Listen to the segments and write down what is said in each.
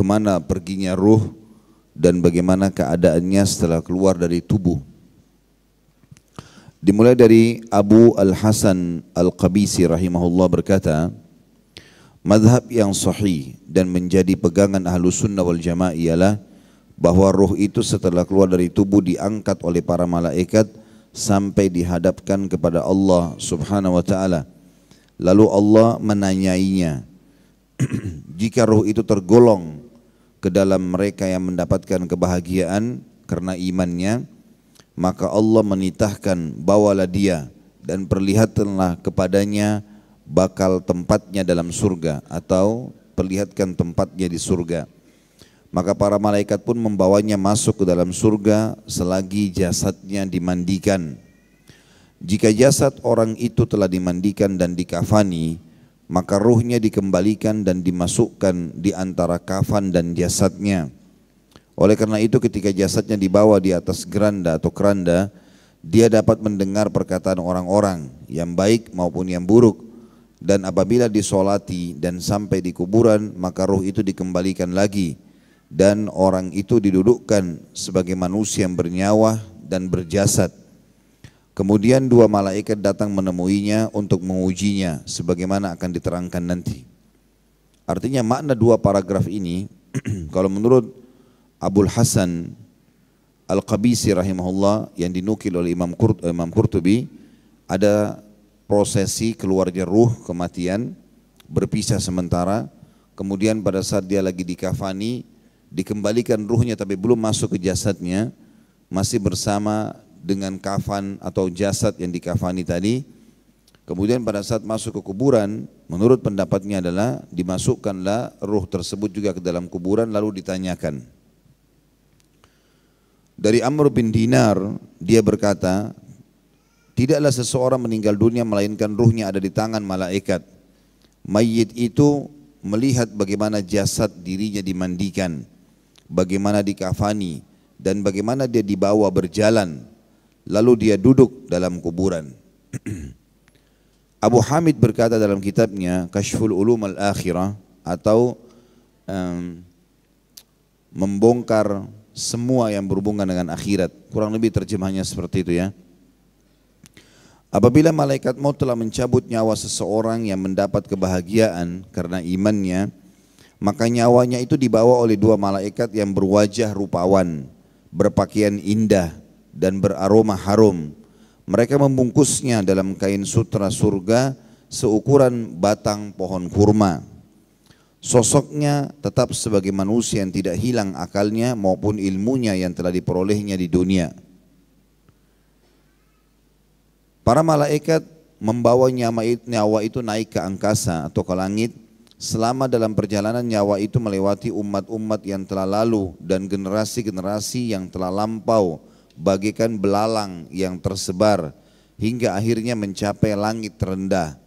kemana perginya ruh dan bagaimana keadaannya setelah keluar dari tubuh. Dimulai dari Abu Al-Hasan Al-Qabisi rahimahullah berkata, madhab yang sahih dan menjadi pegangan Ahlus Sunnah wal Jamaah ialah bahwa ruh itu setelah keluar dari tubuh diangkat oleh para malaikat sampai dihadapkan kepada Allah Subhanahu wa taala. Lalu Allah menanyainya. Jika ruh itu tergolong ke dalam mereka yang mendapatkan kebahagiaan karena imannya, maka Allah menitahkan, bawalah dia dan perlihatkanlah kepadanya bakal tempatnya dalam surga, atau perlihatkan tempatnya di surga. Maka para malaikat pun membawanya masuk ke dalam surga selagi jasadnya dimandikan. Jika jasad orang itu telah dimandikan dan dikafani, maka ruhnya dikembalikan dan dimasukkan di antara kafan dan jasadnya. Oleh karena itu ketika jasadnya dibawa di atas geranda atau keranda, dia dapat mendengar perkataan orang-orang yang baik maupun yang buruk. Dan apabila disolati dan sampai di kuburan, maka ruh itu dikembalikan lagi. Dan orang itu didudukkan sebagai manusia yang bernyawa dan berjasad. Kemudian dua malaikat datang menemuinya untuk mengujinya sebagaimana akan diterangkan nanti. Artinya makna dua paragraf ini kalau menurut Abul Hasan Al-Qabisi rahimahullah yang dinukil oleh Imam Qurtubi, ada prosesi keluarnya ruh kematian, berpisah sementara, kemudian pada saat dia lagi dikafani, dikembalikan ruhnya tapi belum masuk ke jasadnya, masih bersama dengan kafan atau jasad yang dikafani tadi. Kemudian pada saat masuk ke kuburan, menurut pendapatnya adalah dimasukkanlah ruh tersebut juga ke dalam kuburan lalu ditanyakan. Dari Amr bin Dinar, dia berkata, tidaklah seseorang meninggal dunia melainkan ruhnya ada di tangan malaikat. Mayit itu melihat bagaimana jasad dirinya dimandikan, bagaimana dikafani, dan bagaimana dia dibawa berjalan, lalu dia duduk dalam kuburan. Abu Hamid berkata dalam kitabnya Kashful Ulum Al-Akhirah, atau membongkar semua yang berhubungan dengan akhirat, kurang lebih terjemahnya seperti itu ya. Apabila malaikat maut telah mencabut nyawa seseorang yang mendapat kebahagiaan karena imannya, maka nyawanya itu dibawa oleh dua malaikat yang berwajah rupawan, berpakaian indah dan beraroma harum. Mereka membungkusnya dalam kain sutra surga seukuran batang pohon kurma. Sosoknya tetap sebagai manusia yang tidak hilang akalnya maupun ilmunya yang telah diperolehnya di dunia. Para malaikat membawa nyawa itu naik ke angkasa atau ke langit. Selama dalam perjalanan nyawa itu melewati umat-umat yang telah lalu dan generasi-generasi yang telah lampau, bagaikan belalang yang tersebar hingga akhirnya mencapai langit terendah.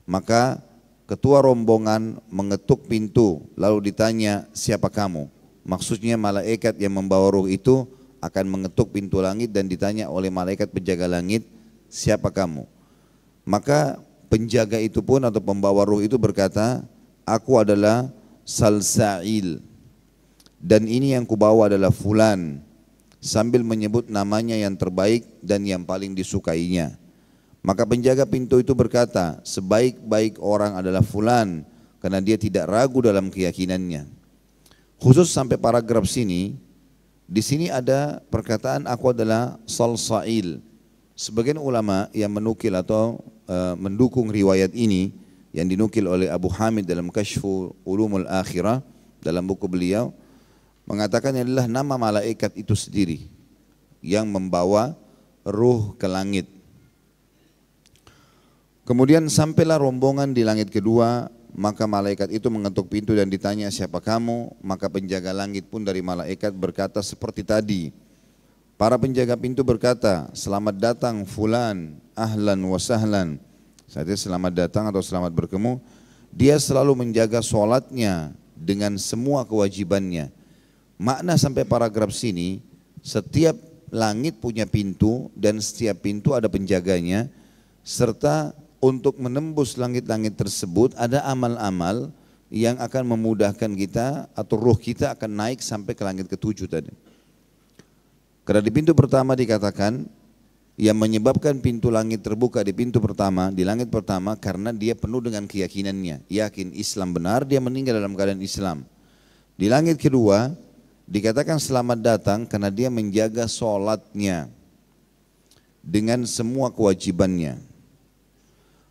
Maka ketua rombongan mengetuk pintu lalu ditanya, siapa kamu? Maksudnya malaikat yang membawa ruh itu akan mengetuk pintu langit dan ditanya oleh malaikat penjaga langit, siapa kamu? Maka penjaga itu pun atau pembawa ruh itu berkata, aku adalah Salsail dan ini yang kubawa adalah Fulan, sambil menyebut namanya yang terbaik dan yang paling disukainya. Maka penjaga pintu itu berkata, sebaik-baik orang adalah Fulan, karena dia tidak ragu dalam keyakinannya. Khusus sampai paragraf sini, di sini ada perkataan aku adalah Salsail. Sebagian ulama yang menukil atau mendukung riwayat ini yang dinukil oleh Abu Hamid dalam Kashfu Ulumul Akhirah dalam buku beliau mengatakan adalah nama malaikat itu sendiri yang membawa ruh ke langit. Kemudian sampailah rombongan di langit kedua, maka malaikat itu mengetuk pintu dan ditanya, siapa kamu? Maka penjaga langit pun dari malaikat berkata seperti tadi. Para penjaga pintu berkata, selamat datang Fulan, ahlan wa sahlan. Saatnya selamat datang atau selamat bertemu. Dia selalu menjaga sholatnya dengan semua kewajibannya. Makna sampai paragraf sini, setiap langit punya pintu dan setiap pintu ada penjaganya, serta untuk menembus langit-langit tersebut ada amal-amal yang akan memudahkan kita atau ruh kita akan naik sampai ke langit ketujuh tadi. Karena di pintu pertama dikatakan yang menyebabkan pintu langit terbuka di pintu pertama, di langit pertama karena dia penuh dengan keyakinannya, yakin Islam benar, dia meninggal dalam keadaan Islam. Di langit kedua dikatakan selamat datang karena dia menjaga sholatnya dengan semua kewajibannya.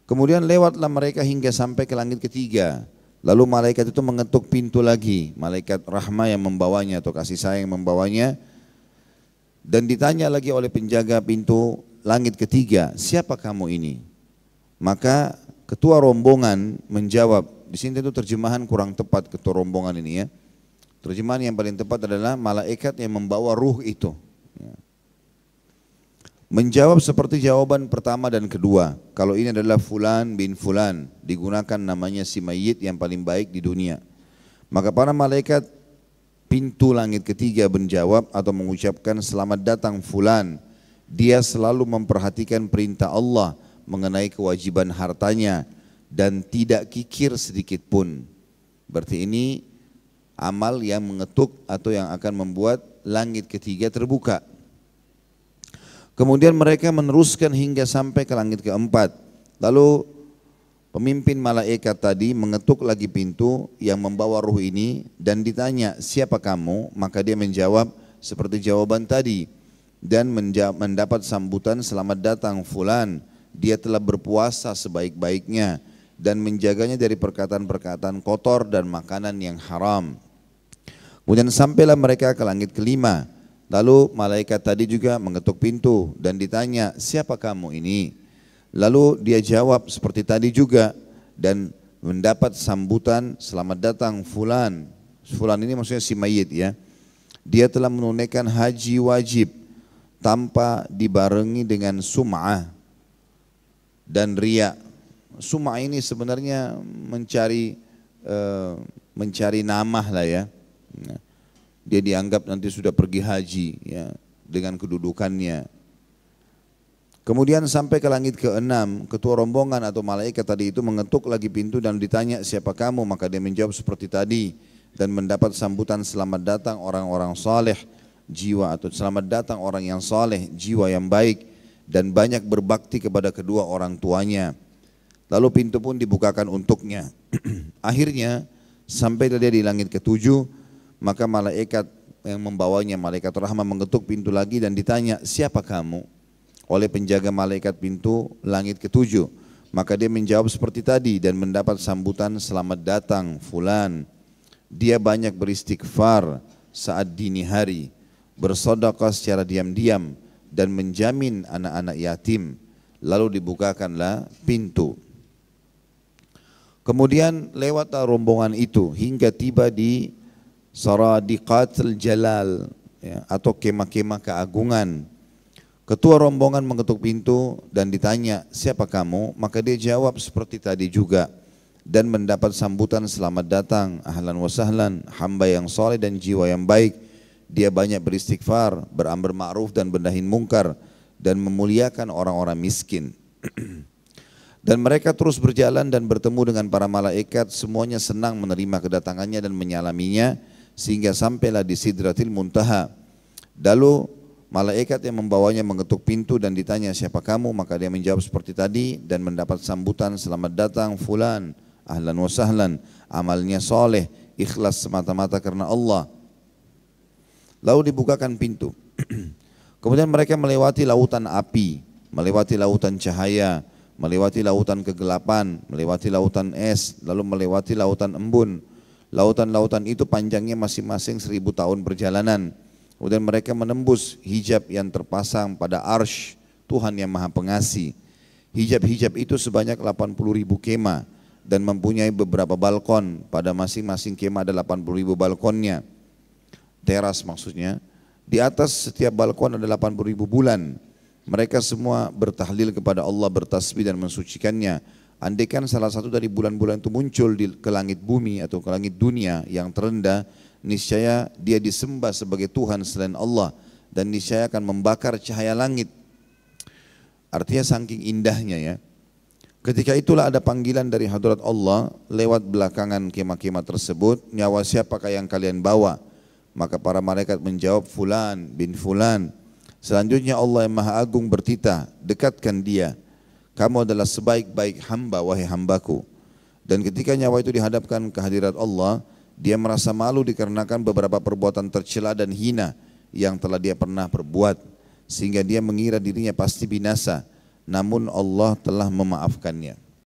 Kemudian lewatlah mereka hingga sampai ke langit ketiga. Lalu malaikat itu mengetuk pintu lagi, malaikat rahmah yang membawanya atau kasih sayang yang membawanya. Dan ditanya lagi oleh penjaga pintu langit ketiga, siapa kamu ini? Maka ketua rombongan menjawab, di sini itu terjemahan kurang tepat ketua rombongan ini ya. Terjemahan yang paling tepat adalah malaikat yang membawa ruh itu. Menjawab seperti jawaban pertama dan kedua. Kalau ini adalah Fulan bin Fulan, digunakan namanya si mayit yang paling baik di dunia. Maka para malaikat pintu langit ketiga menjawab atau mengucapkan selamat datang Fulan. Dia selalu memperhatikan perintah Allah mengenai kewajiban hartanya dan tidak kikir sedikit pun. Berarti ini amal yang mengetuk atau yang akan membuat langit ketiga terbuka. Kemudian mereka meneruskan hingga sampai ke langit keempat. Lalu pemimpin malaikat tadi mengetuk lagi pintu yang membawa ruh ini dan ditanya, siapa kamu? Maka dia menjawab seperti jawaban tadi dan mendapat sambutan selamat datang Fulan. Dia telah berpuasa sebaik-baiknya dan menjaganya dari perkataan-perkataan kotor dan makanan yang haram. Kemudian sampailah mereka ke langit kelima. Lalu malaikat tadi juga mengetuk pintu dan ditanya, siapa kamu ini? Lalu dia jawab seperti tadi juga dan mendapat sambutan selamat datang Fulan. Fulan ini maksudnya si mayit ya. Dia telah menunaikan haji wajib tanpa dibarengi dengan sum'ah dan riya. Sum'ah ini sebenarnya mencari nama lah ya. Dia dianggap nanti sudah pergi haji ya, dengan kedudukannya. Kemudian sampai ke langit ke-6, ketua rombongan atau malaikat tadi itu mengetuk lagi pintu dan ditanya siapa kamu, maka dia menjawab seperti tadi dan mendapat sambutan selamat datang orang-orang saleh jiwa atau selamat datang orang yang saleh jiwa yang baik dan banyak berbakti kepada kedua orang tuanya. Lalu pintu pun dibukakan untuknya. Akhirnya sampai dia di langit ke-7. Maka malaikat yang membawanya, malaikat rahmah mengetuk pintu lagi dan ditanya, siapa kamu? Oleh penjaga malaikat pintu langit ke-7. Maka dia menjawab seperti tadi dan mendapat sambutan selamat datang Fulan. Dia banyak beristighfar saat dini hari, bersedekah secara diam-diam dan menjamin anak-anak yatim. Lalu dibukakanlah pintu. Kemudian lewatlah rombongan itu hingga tiba di Saradiqatul Jalal ya, atau kemah-kemah keagungan. Ketua rombongan mengetuk pintu dan ditanya, siapa kamu? Maka dia jawab seperti tadi juga dan mendapat sambutan selamat datang, ahlan wa sahlan, hamba yang soleh dan jiwa yang baik. Dia banyak beristighfar, beramar ma'ruf dan bernahi mungkar dan memuliakan orang-orang miskin. Dan mereka terus berjalan dan bertemu dengan para malaikat, semuanya senang menerima kedatangannya dan menyalaminya sehingga sampailah di Sidratil Muntaha. Lalu malaikat yang membawanya mengetuk pintu dan ditanya siapa kamu, maka dia menjawab seperti tadi dan mendapat sambutan selamat datang Fulan, ahlan wa sahlan, amalnya soleh, ikhlas semata-mata karena Allah. Lalu dibukakan pintu. Kemudian mereka melewati lautan api, melewati lautan cahaya, melewati lautan kegelapan, melewati lautan es, lalu melewati lautan embun. Lautan-lautan itu panjangnya masing-masing 1000 tahun perjalanan. Kemudian mereka menembus hijab yang terpasang pada arsy Tuhan yang Maha Pengasih. Hijab-hijab itu sebanyak 80.000 kemah dan mempunyai beberapa balkon. Pada masing-masing kemah ada 80.000 balkonnya. Teras maksudnya. Di atas setiap balkon ada 80.000 bulan. Mereka semua bertahlil kepada Allah, bertasbih dan mensucikannya. Andaikan salah satu dari bulan-bulan itu muncul ke langit bumi atau ke langit dunia yang terendah, niscaya dia disembah sebagai Tuhan selain Allah dan niscaya akan membakar cahaya langit. Artinya saking indahnya ya. Ketika itulah ada panggilan dari hadrat Allah lewat belakangan kemah-kemah tersebut, nyawa siapakah yang kalian bawa? Maka para malaikat menjawab, Fulan bin Fulan. Selanjutnya Allah yang Maha Agung bertitah, dekatkan dia. Kamu adalah sebaik-baik hamba, wahai hambaku. Dan ketika nyawa itu dihadapkan ke hadirat Allah, dia merasa malu dikarenakan beberapa perbuatan tercela dan hina yang telah dia pernah perbuat, sehingga dia mengira dirinya pasti binasa. Namun Allah telah memaafkannya.